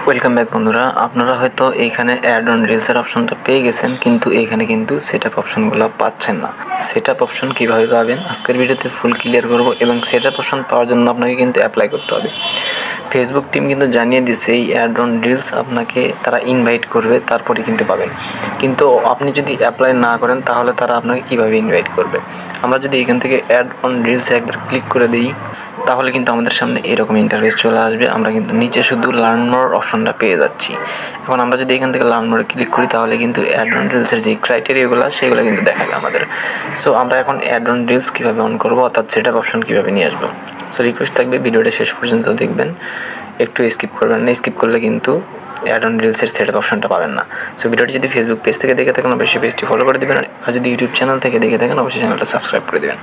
Welcome back বন্ধুরা, আপনারা হয়তো এইখানে অ্যাড অন রিলসের অপশনটা পেয়ে গেছেন, কিন্তু এইখানে কিন্তু সেটআপ অপশনগুলো পাচ্ছেন না। সেটআপ অপশন কীভাবে পাবেন আজকের ভিডিওতে ফুল ক্লিয়ার করব, এবং সেটআপ অপশন পাওয়ার জন্য আপনাকে কিন্তু অ্যাপ্লাই করতে হবে। ফেসবুক টিম কিন্তু জানিয়ে দিচ্ছে এই অ্যাড অন রিলস আপনাকে তারা ইনভাইট করবে, তারপরে কিন্তু পাবেন। কিন্তু আপনি যদি অ্যাপ্লাই না করেন তাহলে তারা আপনাকে কীভাবে ইনভাইট করবে? আমরা যদি এখান থেকে অ্যাড অন রিলসে একবার ক্লিক করে দিই, তাহলে কিন্তু আমাদের সামনে এরকম ইন্টারফেস চলে আসবে। আমরা কিন্তু নিচে শুধু লার্ন মোর অপশনটা পেয়ে যাচ্ছি। এখন আমরা যদি এখান থেকে লার্ন মোরে ক্লিক করি, তাহলে কিন্তু অ্যাড অন রিলসের যে ক্রাইটেরিয়াগুলো সেগুলো কিন্তু দেখাবে আমাদের। সো আমরা এখন অ্যাড অন রিলস কীভাবে অন করবো, অর্থাৎ সেটআপ অপশন কীভাবে নিয়ে আসবো। সো রিকোয়েস্ট থাকবে ভিডিওটা শেষ পর্যন্ত দেখবেন, একটু স্কিপ করবেন না। স্কিপ করলে কিন্তু অ্যাড অন রিলসের সেটআপ অপশনটা পাবেন না। সো ভিডিওটি যদি ফেসবুক পেজ থেকে দেখে থাকেন অবশ্যই পেজটি ফলো করে দেবেন, আর যদি ইউটিউব চ্যানেল থেকে দেখে থাকেন অবশ্যই চ্যানেলটা সাবস্ক্রাইব করে দেবেন।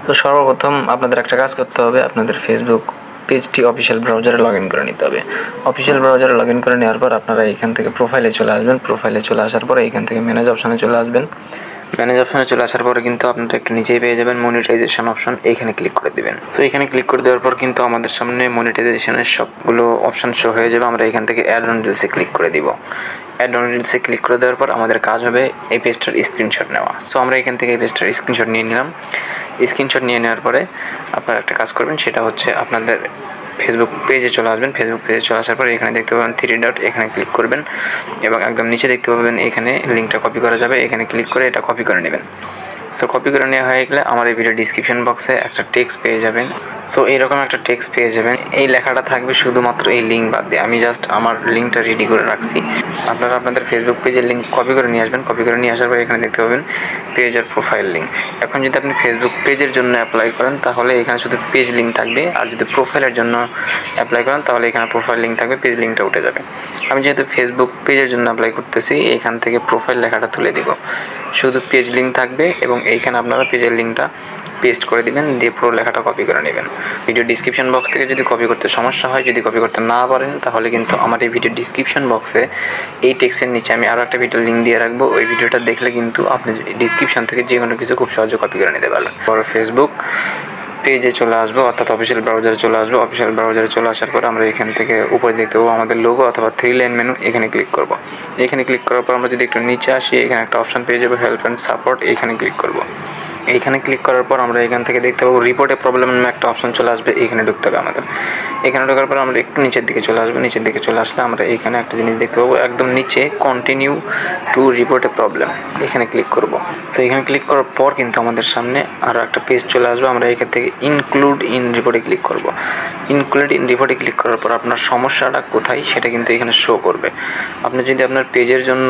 তো সর্বপ্রথম আপনাদের একটা কাজ করতে হবে, আপনাদের ফেসবুক পেজটি অফিসিয়াল ব্রাউজারে লগ ইন করে নিতে হবে। অফিসিয়াল ব্রাউজারে লগ ইন করে নেওয়ার পর আপনারা এখান থেকে প্রোফাইলে চলে আসবেন। প্রোফাইলে চলে আসার পরে এখান থেকে ম্যানেজ অপশানে চলে আসবেন। ম্যানেজ অপশানে চলে আসার পরে কিন্তু আপনারা একটু নিচেই পেয়ে যাবেন মনিটাইজেশন অপশন, এইখানে ক্লিক করে দেবেন। সো এখানে ক্লিক করে দেওয়ার পর কিন্তু আমাদের সামনে মনিটাইজেশনের সবগুলো অপশান শো হয়ে যাবে। আমরা এখান থেকে অ্যাড অন রিলসে ক্লিক করে দিব। অ্যাড অন রিলসে ক্লিক করে দেওয়ার পর আমাদের কাজ হবে এই পেজটার স্ক্রিনশট নেওয়া। সো আমরা এখান থেকে এই পেজটার স্ক্রিনশট নিয়ে নিলাম। স্ক্রিনশট নিয়ে নেওয়ার পরে আপনারা একটা কাজ করবেন, সেটা হচ্ছে আপনাদের ফেসবুক পেজে চলে আসবেন। ফেসবুক পেজে চলে আসার পরে এখানে দেখতে পাবেন 3 ডট, এখানে ক্লিক করবেন এবং একদম নিচে দেখতে পাবেন এখানে লিঙ্কটা কপি করা যাবে। এখানে ক্লিক করে এটা কপি করে নেবেন। সো কপি করে নেওয়া হয়ে গেলে আমার এই ভিডিও ডিসক্রিপশন বক্সে একটা টেক্সট পেয়ে যাবেন। সো এইরকম একটা টেক্সট পেয়ে যাবেন। এই লেখাটা থাকবে শুধুমাত্র এই লিঙ্ক বাদ দিয়ে। আমি জাস্ট আমার লিঙ্কটা রেডি করে রাখছি। আপনারা আপনাদের ফেসবুক পেজের লিঙ্ক কপি করে নিয়ে আসবেন। কপি করে নিয়ে আসার পরে এখানে দেখতে পাবেন পেজ আর প্রোফাইল লিঙ্ক। এখন যদি আপনি ফেসবুক পেজের জন্য অ্যাপ্লাই করেন তাহলে এখানে শুধু পেজ লিঙ্ক থাকবে, আর যদি প্রোফাইলের জন্য অ্যাপ্লাই করেন তাহলে এখানে প্রোফাইল লিঙ্ক থাকবে, পেজ লিঙ্কটা উঠে যাবে। আমি যেহেতু ফেসবুক পেজের জন্য অ্যাপ্লাই করতেছি, এখান থেকে প্রোফাইল লেখাটা তুলে দিব, শুধু পেজ লিঙ্ক থাকবে এবং এইখানে আপনারা পেজের লিঙ্কটা পেস্ট করে দিবেন, দিয়ে পুরো লেখাটা কপি করে নেবেন। ভিডিও ডিসক্রিপশন বক্স থেকে যদি কপি করতে সমস্যা হয়, যদি কপি করতে না পারেন, তাহলে কিন্তু আমার এই ভিডিও ডিসক্রিপশন বক্সে এই টেক্সটের নিচে আমি আরও একটা ভিডিও লিঙ্ক দিয়ে রাখবো। ওই ভিডিওটা দেখলে কিন্তু আপনি ডিসক্রিপশন থেকে যে কোনো কিছু খুব সহজে কপি করে নিতে পারবেন। পরে ফেসবুক পেজে চলে আসবো, অর্থাৎ অফিসিয়াল ব্রাউজারে চলে আসবো। অফিসিয়াল ব্রাউজারে চলে আসার পর আমরা এখান থেকে উপরে দেখতে পাবো আমাদের লোগো অথবা 3 লাইন মেনু, এখানে ক্লিক করব। এখানে ক্লিক করার পর আমরা যদি একটু নিচে আসি, এখানে একটা অপশন পেয়ে যাবো হেল্প অ্যান্ড সাপোর্ট, এখানে ক্লিক করব। এইখানে ক্লিক করার পর আমরা এখান থেকে দেখতে পাবো রিপোর্টে প্রবলেম নামে একটা অপশন চলে আসবে, এখানে ঢুকতে হবে আমাদের। এখানে ঢোকার পর আমরা একটু নিচের দিকে চলে আসবো। নিচের দিকে চলে আসলে আমরা এখানে একটা জিনিস দেখতে পাবো, একদম নিচে continue to report A problem, এখানে ক্লিক করব। সো এখানে ক্লিক করার পর কিন্তু আমাদের সামনে আরও একটা পেজ চলে আসবে। আমরা এখান থেকে ইনক্লুড ইন রিপোর্টে ক্লিক করব। ইনক্লুড ইন রিপোর্টে ক্লিক করার পর আপনার সমস্যাটা কোথায় সেটা কিন্তু এখানে শো করবে। আপনি যদি আপনার পেজের জন্য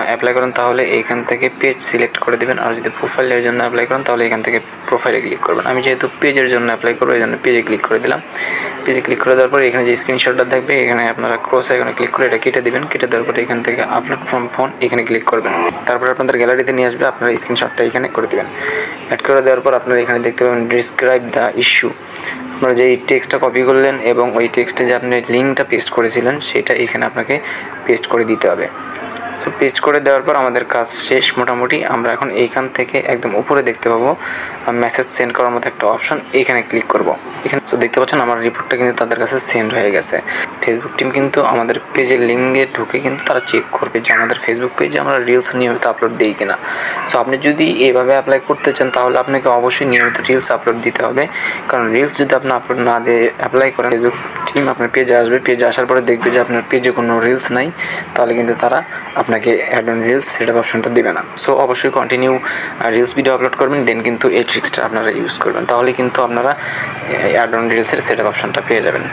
অ্যাপ্লাই করেন তাহলে এইখান থেকে পেজ সিলেক্ট করে দেবেন, আর যদি প্রোফাইলের জন্য অ্যাপ্লাই করেন তাহলে এখান থেকে প্রোফাইলে ক্লিক করবেন। আমি যেহেতু পেজের জন্য অ্যাপ্লাই করবো এই জন্য পেজে ক্লিক করে দিলাম। পেজে ক্লিক করে দেওয়ার পরে এখানে যে স্ক্রিনশটটা থাকবে এখানে আপনারা ক্রস এখানে ক্লিক করে এটা কেটে দেবেন। কেটে দেওয়ার পরে এখান থেকে আপলোড ফ্রম ফোন এখানে ক্লিক করবেন। তারপরে আপনাদের গ্যালারিতে নিয়ে আসবে, আপনারা স্ক্রিনশটটা এখানে করে দেবেন। অ্যাড করে দেওয়ার পর আপনারা এখানে দেখতে পাবেন ডিসক্রাইব দ্য ইস্যু। আপনারা যে টেক্সটটা কপি করলেন এবং ওই টেক্সটে যে আপনি লিঙ্কটা পেস্ট করেছিলেন সেটা এখানে আপনাকে পেস্ট করে দিতে হবে। সো পেস্ট করে দেওয়ার পর আমাদের কাজ শেষ মোটামুটি। আমরা এখন এইখান থেকে একদম উপরে দেখতে পাবো মেসেজ সেন্ড করার মতো একটা অপশন, এইখানে ক্লিক করব। এখানে তো দেখতে পাচ্ছেন আমার রিপোর্টটা কিন্তু তাদের কাছে সেন্ড হয়ে গেছে। ফেসবুক টিম কিন্তু আমাদের পেজের লিঙ্কে ঢুকে কিন্তু তারা চেক করবে যে আমাদের ফেসবুক পেজে আমরা রিলস নিয়মিত আপলোড দিই কিনা। সো আপনি যদি এভাবে অ্যাপ্লাই করতে চান তাহলে আপনাকে অবশ্যই নিয়মিত রিলস আপলোড দিতে হবে, কারণ রিলস যদি আপনি আপলোড না দিয়ে অ্যাপ্লাই করেন ফেসবুক টিম আপনার পেজে আসবে। পেজে আসার পরে দেখবে যে আপনার পেজে কোনো রিলস নাই, তাহলে কিন্তু তারা আপনাকে অ্যাড অন রিলস সেটআপ অপশনটা দেবে না। সো অবশ্যই কন্টিনিউ রিলস ভিডিও আপলোড করবেন, দেন কিন্তু এই ট্রিক্সটা আপনারা ইউজ করবেন, তাহলে কিন্তু আপনারা অ্যাড অন রিলসের সেটআপ অপশনটা পেয়ে যাবেন।